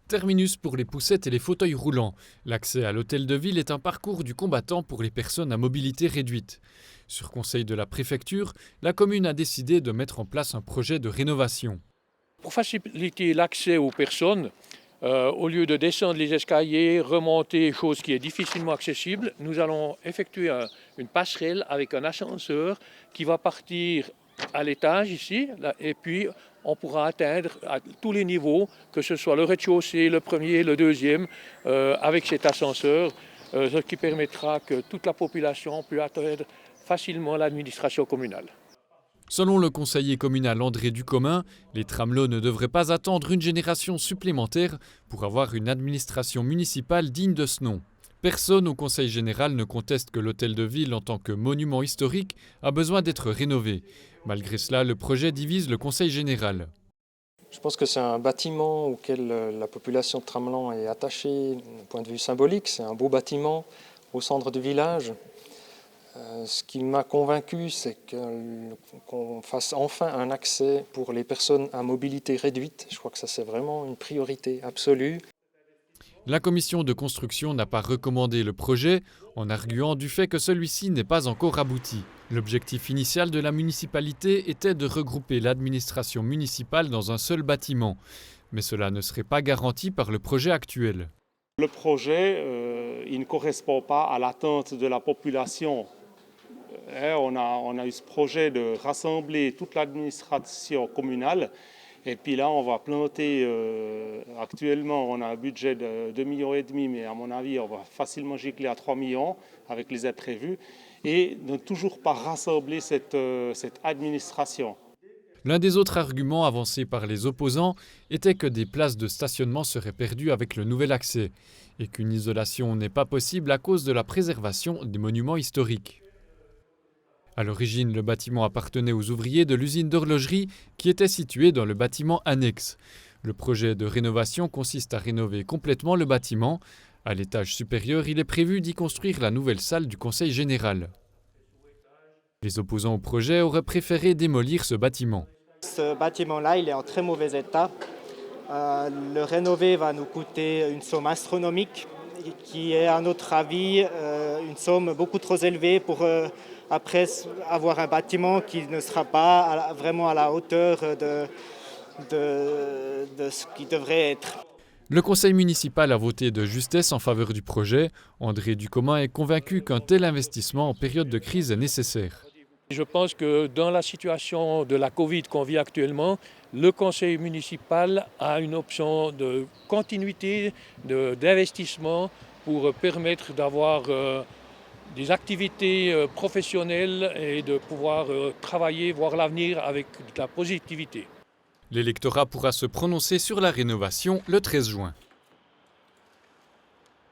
Terminus pour les poussettes et les fauteuils roulants. L'accès à l'hôtel de ville est un parcours du combattant pour les personnes à mobilité réduite. Sur conseil de la préfecture, la commune a décidé de mettre en place un projet de rénovation. Pour faciliter l'accès aux personnes, au lieu de descendre les escaliers, remonter, chose qui est difficilement accessible, nous allons effectuer une passerelle avec un ascenseur qui va partir à l'étage ici, et puis on pourra atteindre à tous les niveaux, que ce soit le rez-de-chaussée, le premier, le deuxième, avec cet ascenseur, ce qui permettra que toute la population puisse atteindre facilement l'administration communale. Selon le conseiller communal André Ducommun, les tramlots ne devraient pas attendre une génération supplémentaire pour avoir une administration municipale digne de ce nom. Personne au conseil général ne conteste que l'hôtel de ville en tant que monument historique a besoin d'être rénové. Malgré cela, le projet divise le conseil général. Je pense que c'est un bâtiment auquel la population de Tramelan est attachée d'un point de vue symbolique. C'est un beau bâtiment au centre du village. Ce qui m'a convaincu, c'est qu'on fasse enfin un accès pour les personnes à mobilité réduite. Je crois que ça, c'est vraiment une priorité absolue. La commission de construction n'a pas recommandé le projet en arguant du fait que celui-ci n'est pas encore abouti. L'objectif initial de la municipalité était de regrouper l'administration municipale dans un seul bâtiment. Mais cela ne serait pas garanti par le projet actuel. Le projet, il ne correspond pas à l'attente de la population. On a eu ce projet de rassembler toute l'administration communale. Et puis là, on va planter, actuellement, on a un budget de 2,5 millions, mais à mon avis, on va facilement gicler à 3 millions avec les aides prévues, et ne toujours pas rassembler cette administration. L'un des autres arguments avancés par les opposants était que des places de stationnement seraient perdues avec le nouvel accès, et qu'une isolation n'est pas possible à cause de la préservation des monuments historiques. À l'origine, le bâtiment appartenait aux ouvriers de l'usine d'horlogerie qui était située dans le bâtiment annexe. Le projet de rénovation consiste à rénover complètement le bâtiment. À l'étage supérieur, il est prévu d'y construire la nouvelle salle du conseil général. Les opposants au projet auraient préféré démolir ce bâtiment. Ce bâtiment-là, il est en très mauvais état. Le rénover va nous coûter une somme astronomique qui est, à notre avis, une somme beaucoup trop élevée pour après avoir un bâtiment qui ne sera pas vraiment à la hauteur de ce qui devrait être. Le conseil municipal a voté de justesse en faveur du projet. André Ducommun est convaincu qu'un tel investissement en période de crise est nécessaire. Je pense que dans la situation de la Covid qu'on vit actuellement, le conseil municipal a une option de continuité, d'investissement pour permettre d'avoir des activités professionnelles et de pouvoir travailler, voir l'avenir avec de la positivité. L'électorat pourra se prononcer sur la rénovation le 13 juin.